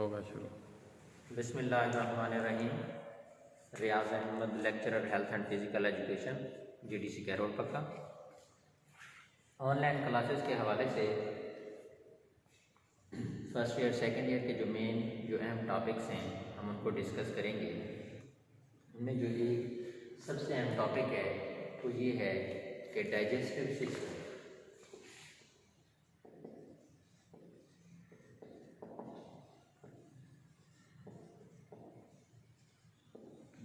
होगा शुरू। बिस्मिल्लाहिर्रहमानिर्रहीम। Riyaz Ahmad, lecturer health and physical education, GDC Kairol Pakka. Online classes के हवाले से फर्स्ट ईयर सेकंड ईयर के जो अहम टॉपिक्स हैं हम उनको डिस्कस करेंगे। उनमें जो एक सबसे अहम टॉपिक है वो ये है कि डाइजेस्टिव सिस्टम।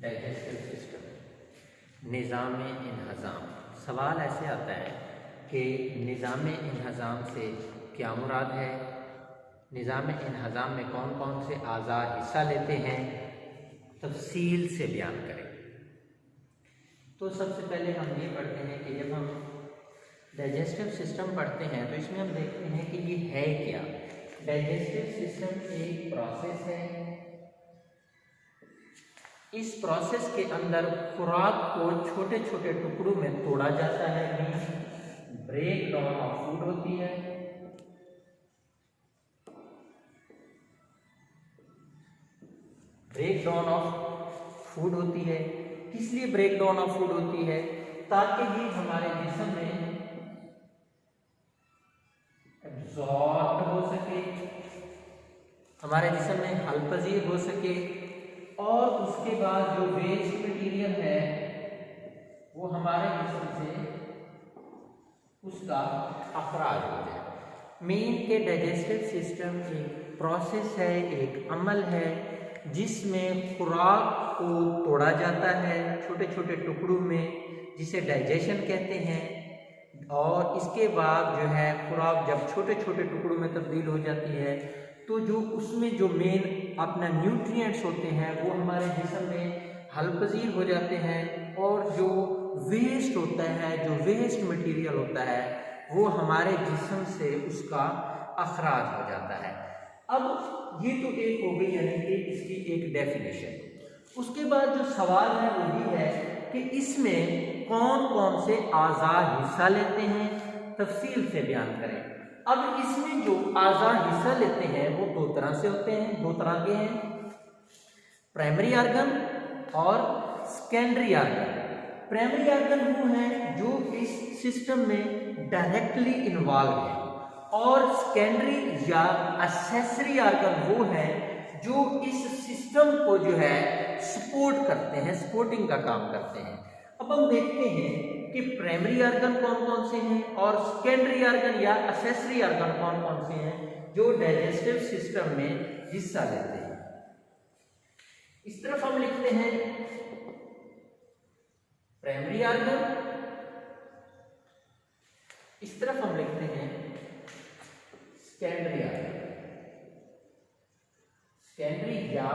डाइजेस्टिव सिस्टम, निज़ाम-ए-इंहज़ाम। सवाल ऐसे आता है कि निज़ाम-ए-इंहज़ाम से क्या मुराद है, निज़ाम-ए-इंहज़ाम में कौन कौन से आज़ा हिस्सा लेते हैं, तफसील से बयान करें। तो सबसे पहले हम ये पढ़ते हैं कि जब हम डाइजेस्टिव सिस्टम पढ़ते हैं तो इसमें हम देखते हैं कि ये है क्या। डाइजेस्टिव सिस्टम एक प्रोसेस है। इस प्रोसेस के अंदर खुराक को छोटे छोटे टुकड़ों में तोड़ा जाता है, ब्रेक डाउन ऑफ फूड होती है। ब्रेक डाउन ऑफ फूड होती है। किस लिए ब्रेक डाउन ऑफ फूड होती है? ताकि ये हमारे जिस्म में एब्जॉर्ब हो सके, हमारे जिस्म में हलपजीर हो सके, और उसके बाद जो वेस्ट मटेरियल है वो हमारे जिस्म से उसका अखराज हो जाए। मेन के डाइजेस्टिव सिस्टम एक प्रोसेस है, एक अमल है जिसमें खुराक को तोड़ा जाता है छोटे छोटे टुकड़ों में, जिसे डाइजेशन कहते हैं। और इसके बाद जो है खुराक जब छोटे छोटे टुकड़ों में तब्दील हो जाती है तो जो उसमें जो मेन अपना न्यूट्रिएंट्स होते हैं वो हमारे जिस्म में हलपजीर हो जाते हैं, और जो वेस्ट होता है, जो वेस्ट मटेरियल होता है वो हमारे जिस्म से उसका अखराज हो जाता है। अब ये तो एक हो गई, यानी कि इसकी एक डेफिनेशन। उसके बाद जो सवाल है वो ये है कि इसमें कौन कौन से आज़ा हिस्सा लेते हैं, तफसील से बयान करें। अब इसमें जो आज़ा हिस्सा लेते हैं वो दो तरह से होते हैं, दो तरह के हैं, प्राइमरी आर्गन और सेकेंडरी आर्गन। प्राइमरी आर्गन वो हैं जो इस सिस्टम में डायरेक्टली इन्वॉल्व है, और सेकेंडरी या एक्सेसरी आर्गन वो हैं जो इस सिस्टम को जो है सपोर्ट करते हैं, सपोर्टिंग का काम करते हैं। अब हम देखते हैं कि प्राइमरी आर्गन कौन कौन से हैं और सेकेंडरी आर्गन या एक्सेसरी आर्गन कौन कौन से हैं जो डाइजेस्टिव सिस्टम में हिस्सा लेते हैं। इस तरफ हम लिखते हैं प्राइमरी आर्गन, इस तरफ हम लिखते हैं सेकेंडरी आर्गन। सेकेंडरी या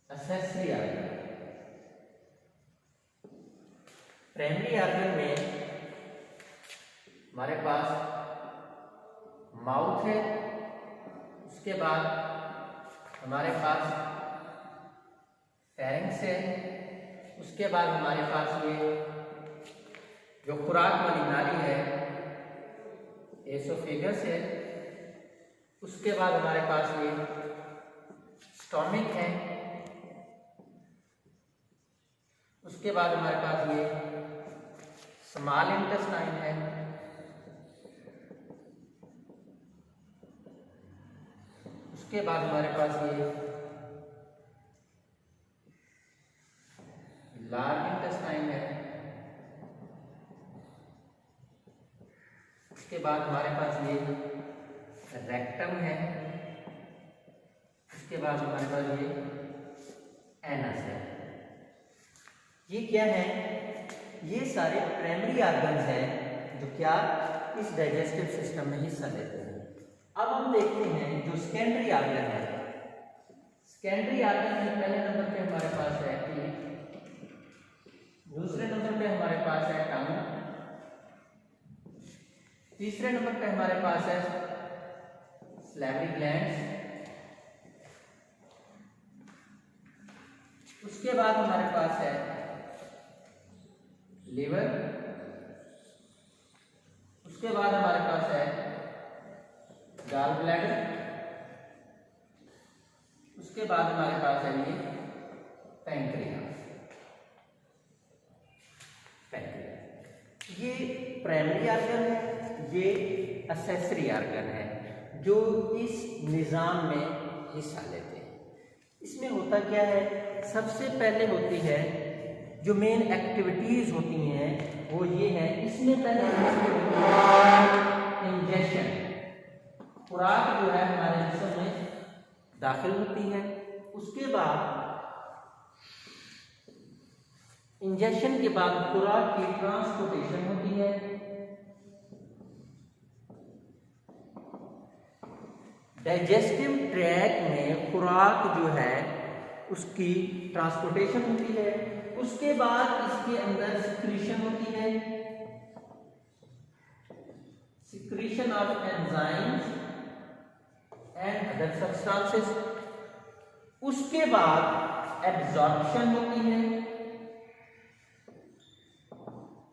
एक्सेसरी आर्गन। प्राइमरी आर्गन में हमारे पास माउथ है, उसके बाद हमारे पास फेरिंक्स है, उसके बाद हमारे पास ये जो खुराक वाली नाली है एसोफेगस है, उसके बाद हमारे पास ये स्टोमिक है, उसके बाद हमारे पास ये स्मॉल इंटेस्टाइन है, उसके बाद हमारे पास ये लार्ज इंटेस्टाइन है, उसके बाद हमारे पास ये रेक्टम है, उसके बाद हमारे पास ये एनस है। ये क्या है? ये सारे प्राइमरी आर्गन्स हैं जो क्या इस डाइजेस्टिव सिस्टम में हिस्सा लेते हैं। अब हम देखते हैं जो सेकेंडरी आर्गन है। सेकेंडरी आर्गन में पहले नंबर पे हमारे पास है टीथ, दूसरे नंबर पे हमारे पास है टंग, तीसरे नंबर पे हमारे पास है सैलिवरी ग्लैंड्स, उसके बाद हमारे पास है लिवर, उसके बाद हमारे पास है गॉल ब्लैडर, उसके बाद हमारे पास है ये पैंक्रियास। ये प्राइमरी आर्गन है, ये एक्सेसरी आर्गन है जो इस निज़ाम में हिस्सा लेते हैं। इसमें होता क्या है, सबसे पहले होती है जो मेन एक्टिविटीज होती हैं वो ये है, इसमें पहले इंजेक्शन, खुराक जो है हमारे जिस्म में दाखिल होती है। उसके बाद इंजेक्शन के बाद खुराक की ट्रांसपोर्टेशन होती है। डाइजेस्टिव ट्रैक्ट में खुराक जो है उसकी ट्रांसपोर्टेशन होती है। उसके बाद इसके अंदर सिक्रीशन होती है, secretion of enzymes and other substances. उसके बाद एब्जॉर्प्शन होती है।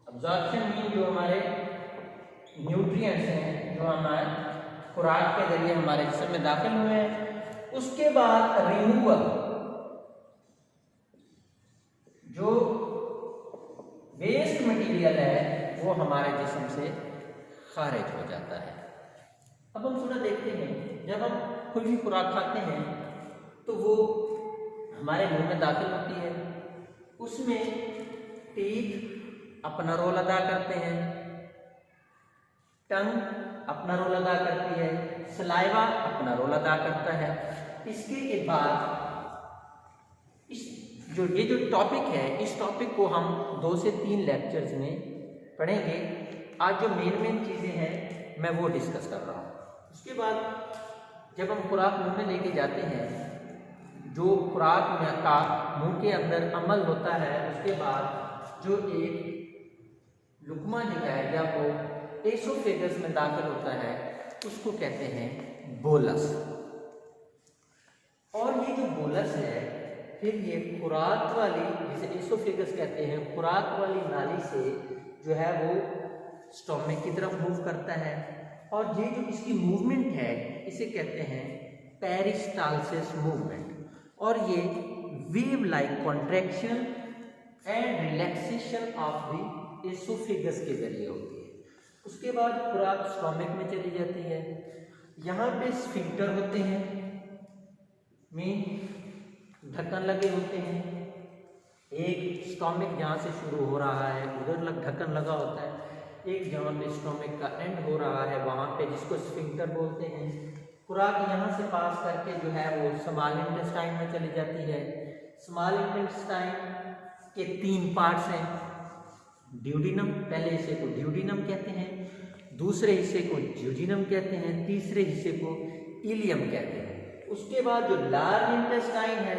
एब्जॉर्प्शन मीन जो हमारे न्यूट्रिएंट्स हैं जो हमारे खुराक के जरिए हमारे जिस्म में दाखिल हुए हैं। उसके बाद रिमूवल, जो वेस्ट मटेरियल है वो हमारे जिस्म से खारिज हो जाता है। अब हम थोड़ा देखते हैं, जब हम कोई भी खुराक खाते हैं तो वो हमारे मुंह में दाखिल होती है, उसमें टीथ अपना रोल अदा करते हैं, टंग अपना रोल अदा करती है, सलाइवा अपना रोल अदा करता है। इसके बाद ये जो टॉपिक है, इस टॉपिक को हम 2 से 3 लेक्चर्स में पढ़ेंगे। आज जो मेन चीज़ें हैं मैं वो डिस्कस कर रहा हूँ। उसके बाद जब हम खुराक मुंह में लेके जाते हैं, जो खुराक में का मुंह के अंदर अमल होता है, उसके बाद जो एक लुकमा जो है जब वो एसोफेगस में दाखिल होता है उसको कहते हैं बोलस। और ये जो बोलस है फिर ये खुराक वाली, जिसे एसोफेगस कहते हैं, खुराक वाली नाली से जो है वो स्टोमक की तरफ मूव करता है। और ये जो इसकी मूवमेंट है इसे कहते हैं पेरिस्टालसिस मूवमेंट। और ये wave like contraction and relaxation of the oesophagus के जरिए होती है। उसके बाद खुराक स्टोमक में चली जाती है। यहाँ पे स्फिंक्टर होते हैं, में ढक्कन लगे होते हैं। एक स्टोमक जहाँ से शुरू हो रहा है उधर ढक्कन लगा होता है, एक जहाँ पे स्टोमक का एंड हो रहा है वहाँ पे, जिसको स्फिंक्टर बोलते हैं। खुराक यहाँ से पास करके जो है वो स्मॉल इंटेस्टाइन में चली जाती है। स्मॉल इंटेस्टाइन के 3 पार्ट्स हैं। ड्यूडिनम, पहले हिस्से को ड्यूडिनम कहते हैं, दूसरे हिस्से को ज्यूजिनम कहते हैं, तीसरे हिस्से को इलियम कहते हैं। उसके बाद जो लार्ज इंटेस्टाइन है,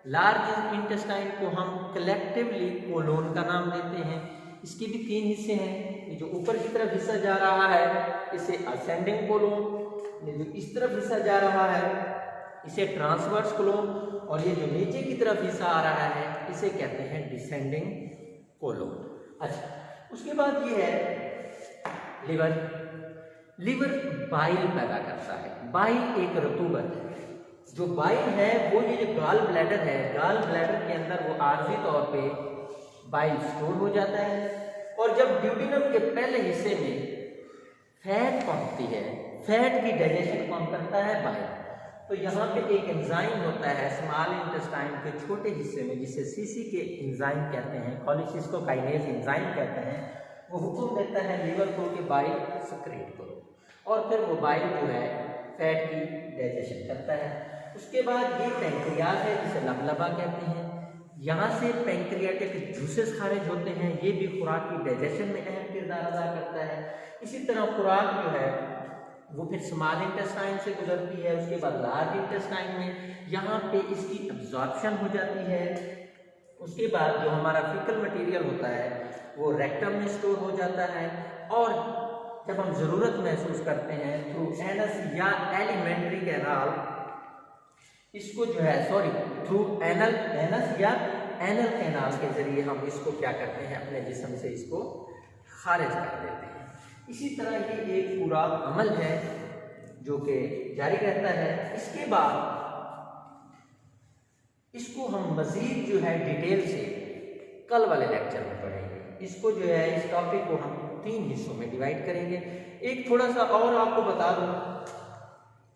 लार्ज इंटेस्टाइन को हम कलेक्टिवली कोलोन का नाम देते हैं। इसके भी 3 हिस्से हैं। ये जो ऊपर की तरफ हिस्सा जा रहा है इसे असेंडिंग कोलोन, ये जो इस तरफ हिस्सा जा रहा है इसे ट्रांसवर्स कोलोन, और ये जो नीचे की तरफ हिस्सा आ रहा है इसे कहते हैं डिसेंडिंग कोलोन। अच्छा, उसके बाद ये है लिवर। लिवर बाइल पैदा करता है। बाइल एक रतूबत है। जो बाइल है वो ये जो गॉल ब्लैडर है, गॉल ब्लैडर के अंदर वो आर्जी तौर पे बाइल स्टोर हो जाता है। और जब ड्यूडिनम के पहले हिस्से में फैट पहुंचती है, फैट की डाइजेशन कौन करता है? बाइल। तो यहाँ पे एक एंजाइम होता है स्मॉल इंटेस्टाइन के छोटे हिस्से में, जिसे सीसी के एंजाइम कहते हैं, कोलेसिस्टोकाइनेज एंजाइम कहते हैं। वो हुक्म देता है लिवर को कि बाइल सिक्रेट करो, और फिर वो बाइल जो है फैट की डाइजेशन करता है। उसके बाद ये पैंक्रियाज है जिसे लबलबा कहते हैं। यहाँ से पैंक्रियाटिक जूसेस खारिज होते हैं, ये भी खुराक की डाइजेशन में अहम किरदार अदा करता है। इसी तरह खुराक जो है वो फिर स्मॉल इंटेस्टाइन से गुजरती है, उसके बाद लार्ज इंटेस्टाइन में, यहाँ पे इसकी एब्जॉर्प्शन हो जाती है। उसके बाद जो हमारा फीकल मटेरियल होता है वो रेक्टम में स्टोर हो जाता है, और जब हम ज़रूरत महसूस करते हैं थ्रू एनस या एलिमेंट्री कैनाल, इसको जो है थ्रू एनस या एनल कैनाल के जरिए हम इसको क्या करते हैं, अपने जिस्म से इसको खारिज कर देते हैं। इसी तरह ये एक पूरा अमल है जो कि जारी रहता है। इसके बाद इसको हम मज़ीद जो है डिटेल से कल वाले लेक्चर में पढ़ेंगे। इसको जो है इस टॉपिक को हम 3 हिस्सों में डिवाइड करेंगे। एक थोड़ा सा और आपको बता दूं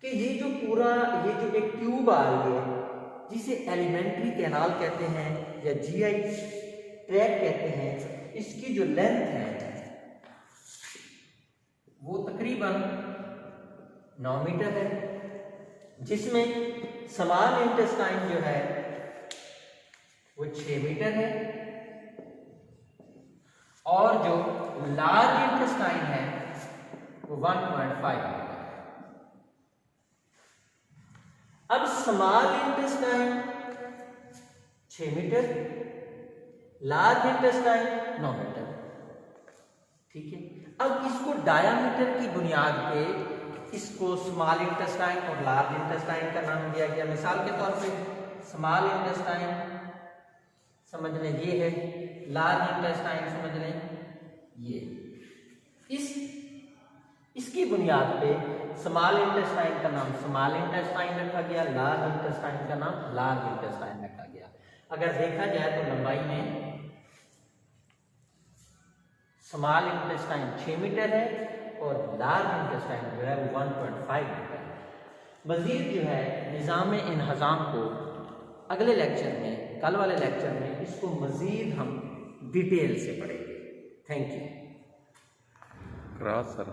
कि ये जो एक ट्यूब आ रही है जिसे एलिमेंट्री कैनाल कहते हैं या जीआई ट्रैक कहते हैं, इसकी जो लेंथ है वो तकरीबन 9 मीटर है, जिसमें स्मॉल इंटेस्टाइन जो है वो 6 मीटर है और जो लार्ज इंटेस्टाइन है वो 1.5 मीटर है। अब small intestine 6 metre, large intestine 9 metre, ठीक है। अब इसको डायामीटर की बुनियाद पे इसको स्मॉल इंटेस्टाइन और लार्ज इंटेस्टाइन का नाम दिया गया। मिसाल के तौर पे स्मॉल इंटेस्टाइन समझ लें ये है, लार्ज इंटेस्टाइन समझ लें ये। इसकी बुनियाद पे स्मॉल इंटेस्टाइन का नाम स्मॉल इंटेस्टाइन रखा गया, लार्ज इंटेस्टाइन का नाम लार्ज इंटेस्टाइन रखा गया। अगर देखा जाए तो लंबाई में स्मॉल इंटेस्टाइन 6 मीटर है और लार्ज इंटेस्टाइन जो है वो 1.5 मीटर है। मज़ीद जो है निज़ाम इंहज़ाम को अगले लेक्चर में, कल वाले लेक्चर में इसको मज़ीद हम डिटेल से पढ़ेंगे। Thank you. सर